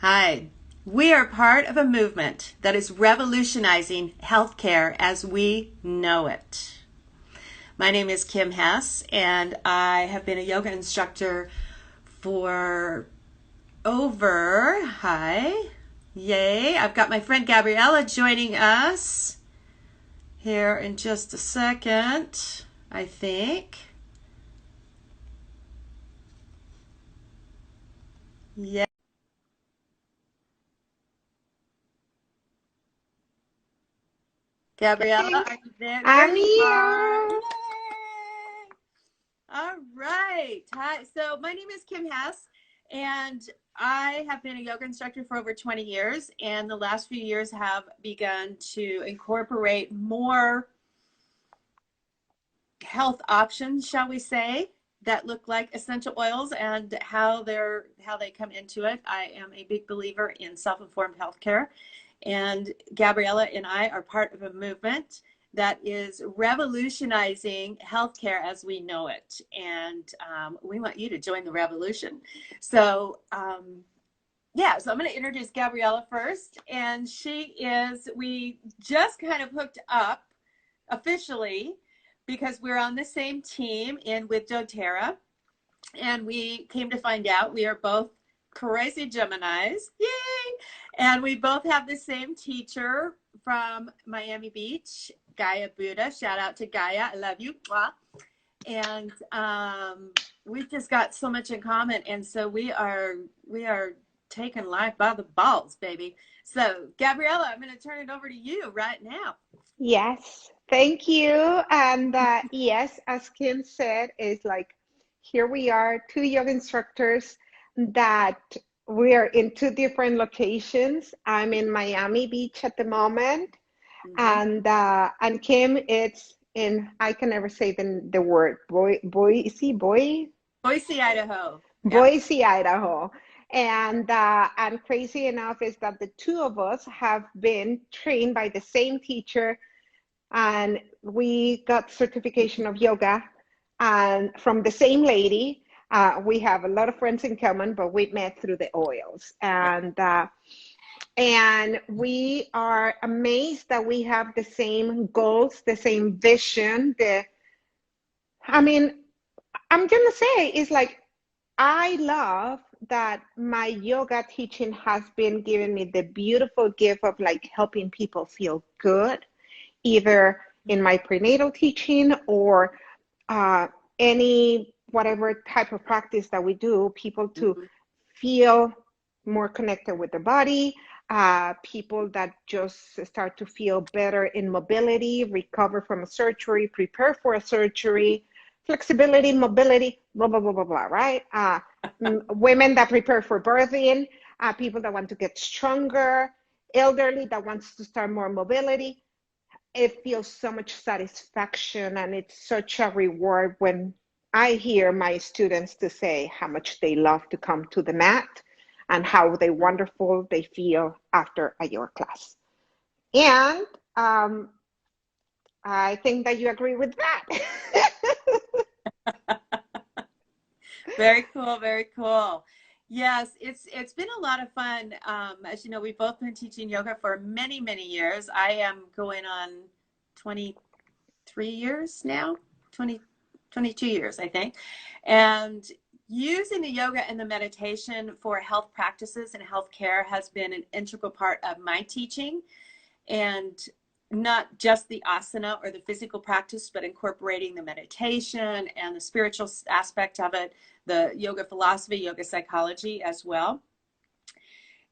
Hi. We are part of a movement that is revolutionizing healthcare as we know it. My name is Kim Hess, and I have been a yoga instructor for yay, I've got my friend Gabriella joining us here in just a second, I think. Yeah. Gabriella, Thanks. are you there? There I'm you are. here. Yay! All right. Hi. So my name is Kim Hess, and I have been a yoga instructor for over 20 years, and the last few years have begun to incorporate more health options, shall we say, that look like essential oils and how they come into it. I am a big believer in self-informed healthcare, and Gabriella and I are part of a movement that is revolutionizing healthcare as we know it. And we want you to join the revolution. So, so I'm going to introduce Gabriella first. And we just kind of hooked up officially because we're on the same team with doTERRA. And we came to find out we are both crazy Geminis. Yay! And we both have the same teacher from Miami Beach, Gaia Buddha. Shout out to Gaia. I love you. And we've just got so much in common. And so we are taking life by the balls, baby. So Gabriella, I'm going to turn it over to you right now. Yes, thank you. And yes, as Kim said, it's like here we are, two yoga instructors that we are in two different locations. I'm in Miami Beach at the moment, and Kim, it's in, I can never say the word Boise, Idaho. Yep. Boise, Idaho. And crazy enough is that the two of us have been trained by the same teacher, and we got certification of yoga and from the same lady. We have a lot of friends in common, but we met through the oils, and we are amazed that we have the same goals, the same vision. I'm gonna say it's like I love that my yoga teaching has been giving me the beautiful gift of like helping people feel good, either in my prenatal teaching or any whatever type of practice that we do, people to feel more connected with the body, people that just start to feel better in mobility, recover from a surgery, prepare for a surgery, flexibility, mobility, blah, blah, blah, blah, blah, right? Women that prepare for birthing, people that want to get stronger, elderly that wants to start more mobility. It feels so much satisfaction, and it's such a reward when I hear my students to say how much they love to come to the mat and how wonderful they feel after a yoga class. And I think that you agree with that. Very cool, very cool. Yes, it's been a lot of fun. As you know, we've both been teaching yoga for many, many years. I am going on 23 years now, 22 years, I think. And using the yoga and the meditation for health practices and healthcare has been an integral part of my teaching. And not just the asana or the physical practice, but incorporating the meditation and the spiritual aspect of it, the yoga philosophy, yoga psychology as well.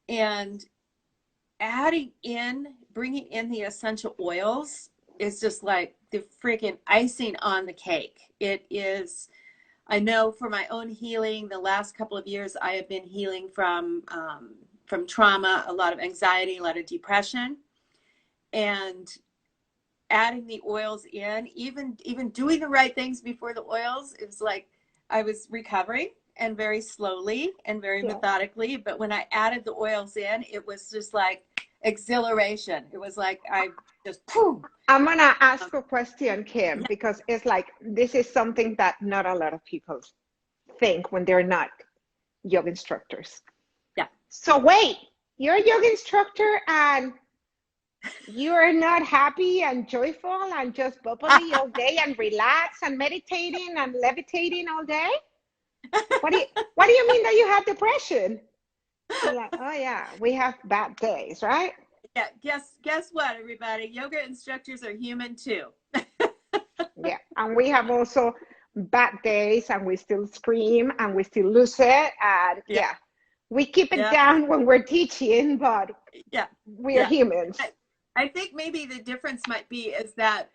And bringing in the essential oils is just like the freaking icing on the cake. It is, I know for my own healing, the last couple of years, I have been healing from trauma, a lot of anxiety, a lot of depression. And adding the oils in, even doing the right things before the oils, it was like I was recovering, and very slowly and very methodically. But when I added the oils in, it was just like exhilaration. It was like I just boom. I'm gonna ask a question, Kim, because it's like this is something that not a lot of people think when they're not yoga instructors. Yeah. So wait, you're a yoga instructor and you're not happy and joyful and just bubbly all day and relax and meditating and levitating all day? What do you mean that you have depression? You're like, oh yeah, we have bad days, right? Yeah, guess what, everybody? Yoga instructors are human too. Yeah, and we have also bad days and we still scream and we still lose it. And Yeah, yeah, we keep it yeah, down when we're teaching, but yeah, we're yeah. humans. I think maybe the difference might be is that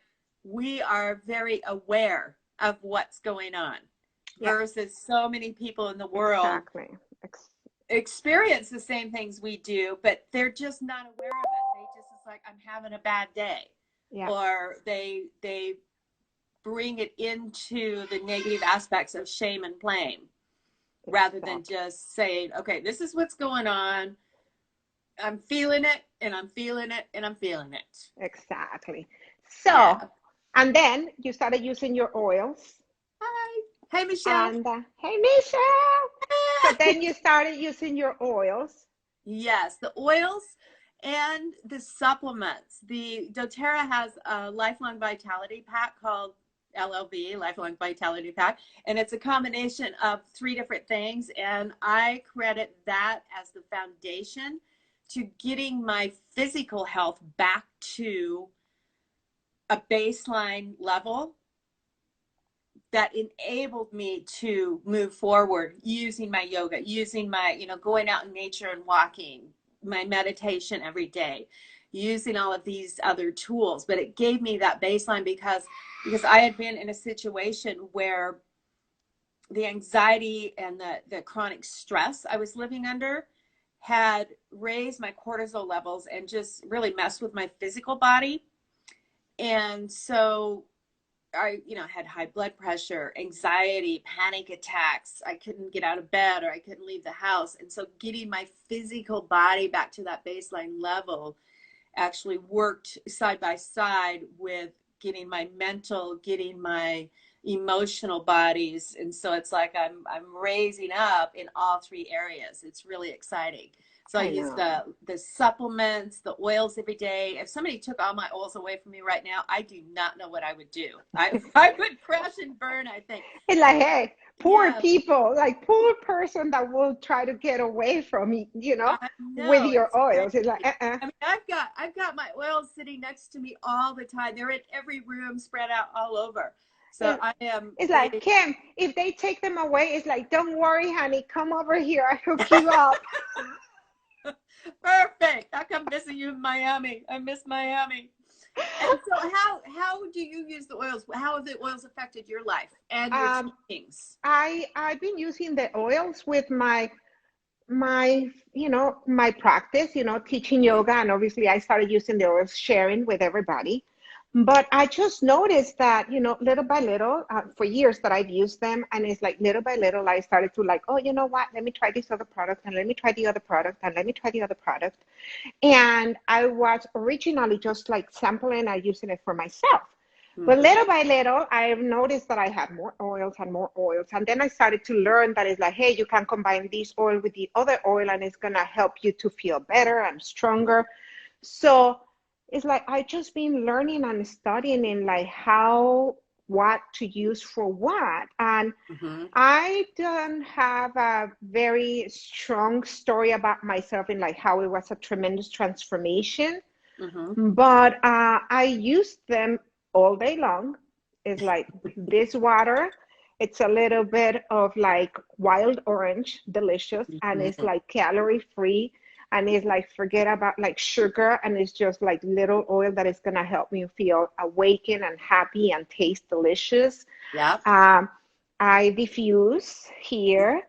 we are very aware of what's going on Yeah, versus so many people in the world exactly. experience the same things we do, but they're just not aware of it. They just, it's like, I'm having a bad day. Yeah, Or they bring it into the negative aspects of shame and blame rather than exactly. just saying, okay, this is what's going on. I'm feeling it and I'm feeling it and I'm feeling it. Exactly. Yeah. So, and then you started using your oils. Hi. Hey, Michelle. And hey, Michelle. So then you started using your oils. Yes, the oils and the supplements. The doTERRA has a lifelong vitality pack called LLV, Lifelong Vitality Pack, and it's a combination of 3 different things. And I credit that as the foundation to getting my physical health back to a baseline level that enabled me to move forward using my yoga, using my, going out in nature and walking, my meditation every day, using all of these other tools. But it gave me that baseline because I had been in a situation where the anxiety and the chronic stress I was living under had raised my cortisol levels and just really messed with my physical body. And so I, had high blood pressure, anxiety, panic attacks. I couldn't get out of bed or I couldn't leave the house. And so getting my physical body back to that baseline level actually worked side by side with getting my mental, getting my emotional bodies. And so it's like I'm raising up in all 3 areas. It's really exciting. So I I use know. the supplements, the oils every day. If somebody took all my oils away from me right now, I do not know what I would do. I would crash and burn, I think. It's like, hey, poor Yeah, people, like poor person that will try to get away from I with know. your It's oils. It's like, crazy. I mean, I've got my oils sitting next to me all the time. They're in every room, spread out all over. So It, I am it's like, they Kim, if they take them away, it's like, don't worry, honey, come over here. I hook you up. perfect. I come visit you in Miami. I miss Miami. And so how do you use the oils? How have the oils affected your life and your Um, teachings? I've been using the oils with my practice, teaching yoga, and obviously I started using the oils, sharing with everybody. But I just noticed that, little by little, for years that I've used them, and it's like little by little, I started to like, oh, you know what? Let me try this other product, and let me try the other product, and let me try the other product. And I was originally just like sampling and using it for myself. But Mm-hmm. little by little, I've noticed that I had more oils and more oils. And then I started to learn that it's like, hey, you can combine this oil with the other oil and it's going to help you to feel better and stronger. So it's like I just been learning and studying in like what to use for what. And Mm-hmm. I don't have a very strong story about myself in like how it was a tremendous transformation, Mm-hmm. but I used them all day long. It's like this water. It's a little bit of like wild orange, delicious, and it's Mm-hmm. like calorie free. And it's like forget about like sugar, and it's just like little oil that is gonna help me feel awakened and happy and taste delicious. Yep. Um, I diffuse here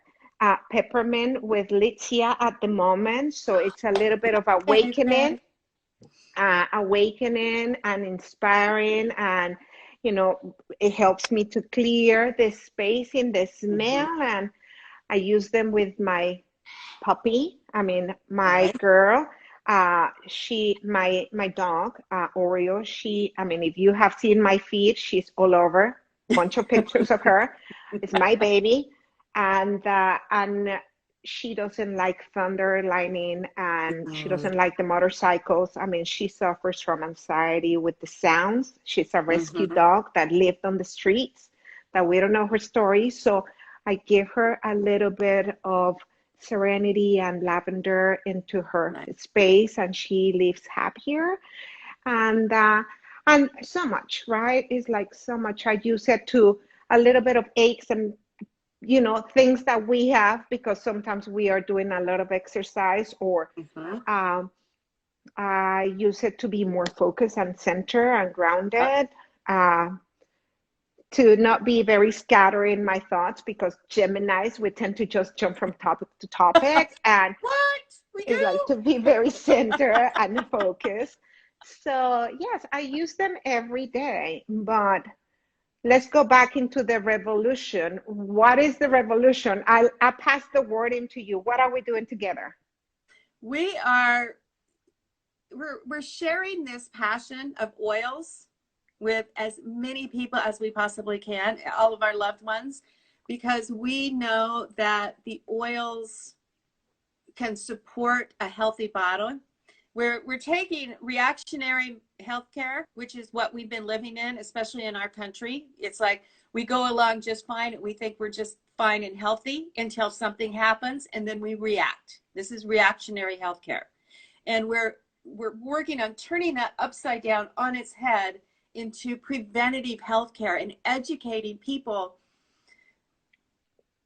peppermint with Litzia at the moment, so it's a little bit of awakening, Favorite. and inspiring, and it helps me to clear the space in the Mm-hmm. smell. And I use them with my puppy. I mean, my Okay. girl. My dog, Oreo. I mean, if you have seen my feed, she's all over. Bunch of pictures of her. It's my baby, and she doesn't like thunder, lightning, and she Mm-hmm. doesn't like the motorcycles. I mean, she suffers from anxiety with the sounds. She's a rescue Mm-hmm. dog that lived on the streets, that we don't know her story. So I give her a little bit of serenity and lavender into her Nice. space, and she lives happier. And so much, right? It's like so much. I use it to a little bit of aches and things that we have because sometimes we are doing a lot of exercise, or Mm-hmm. um, I use it to be more focused and center and Yep. grounded, uh, to not be very scattered in my thoughts because Geminis, we tend to just jump from topic to topic, and What? We it's like do? to be very center and focused. So yes, I use them every day, but let's go back into the revolution. What is the revolution? I pass the word into you. What are we doing together? We are we're sharing this passion of oils with as many people as we possibly can, all of our loved ones, because we know that the oils can support a healthy body. We're taking reactionary healthcare, which is what we've been living in, especially in our country. It's like we go along just fine and we think we're just fine and healthy until something happens and then we react. This is reactionary healthcare. And we're working on turning that upside down on its head into preventative healthcare and educating people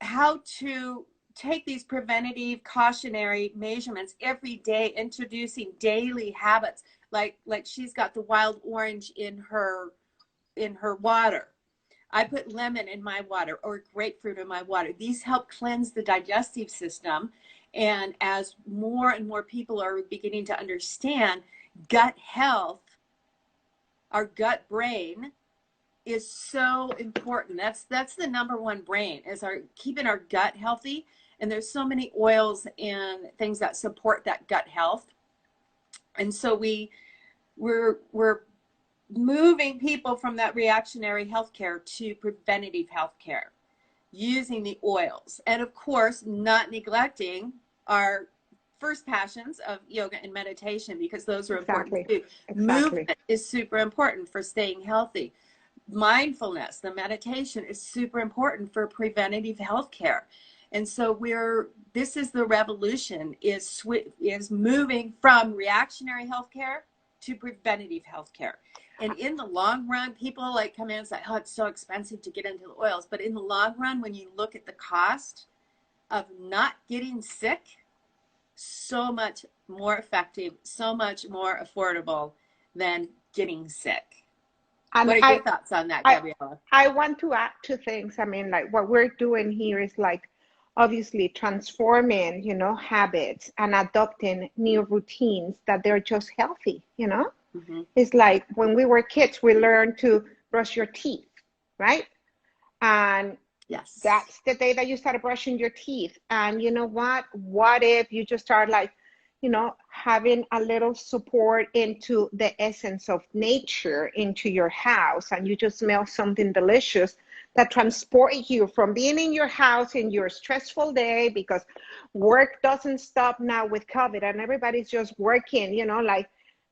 how to take these preventative cautionary measurements every day, introducing daily habits, like she's got the wild orange in her water. I put lemon in my water or grapefruit in my water. These help cleanse the digestive system. And as more and more people are beginning to understand gut health, our gut brain is so important. That's the number one brain, is our keeping our gut healthy. And there's so many oils and things that support that gut health. And so we're moving people from that reactionary healthcare to preventative healthcare using the oils. And of course, not neglecting our first passions of yoga and meditation, because those are important Exactly. too. Exactly. Movement is super important for staying healthy. Mindfulness, the meditation, is super important for preventative health care. And so this is the revolution, is moving from reactionary healthcare to preventative healthcare. And in the long run, people like come in and say, oh, it's so expensive to get into the oils. But in the long run, when you look at the cost of not getting sick, so much more effective, so much more affordable than getting sick. And What are your thoughts on that, I Gabriella? I want to add two things. I mean, like what we're doing here is like obviously transforming, habits and adopting new routines that they're just healthy. Mm-hmm. It's like when we were kids, we learned to brush your teeth, right? And Yes. that's the day that you started brushing your teeth. And you know what? What if you just start like, having a little support into the essence of nature into your house, and you just smell something delicious that transport you from being in your house in your stressful day, because work doesn't stop now with COVID and everybody's just working, like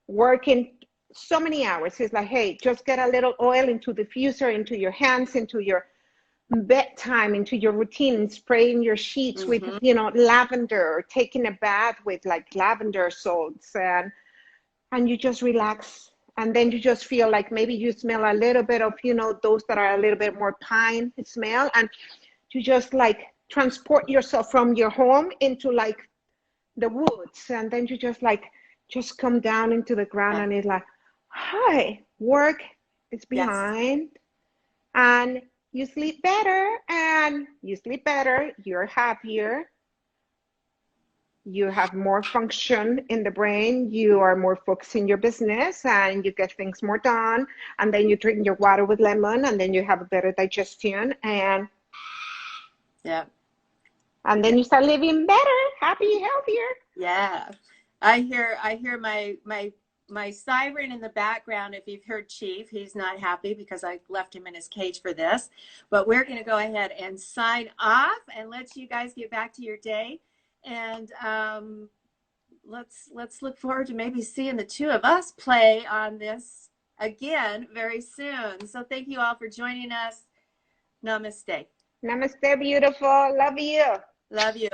working so many hours. It's like, hey, just get a little oil into the diffuser, into your hands, into your bedtime, into your routine, spraying your sheets with Mm-hmm. lavender, or taking a bath with like lavender salts, and you just relax, and then you just feel like maybe you smell a little bit of those that are a little bit more pine smell, and you just like transport yourself from your home into like the woods, and then you just come down into the ground, Yeah. and it's like, hi, work is Yes. behind, and you sleep better, and you sleep better, you're happier, you have more function in the brain, you are more focused in your business, and you get things more done, and then you drink your water with lemon, and then you have a better digestion, Yeah. and Yeah. then you start living better, happy, healthier. Yeah. I hear my siren in the background. If you've heard Chief, he's not happy because I left him in his cage for this. But we're going to go ahead and sign off and let you guys get back to your day. And let's look forward to maybe seeing the two of us play on this again very soon. So thank you all for joining us. Namaste. Namaste, beautiful. Love you. Love you.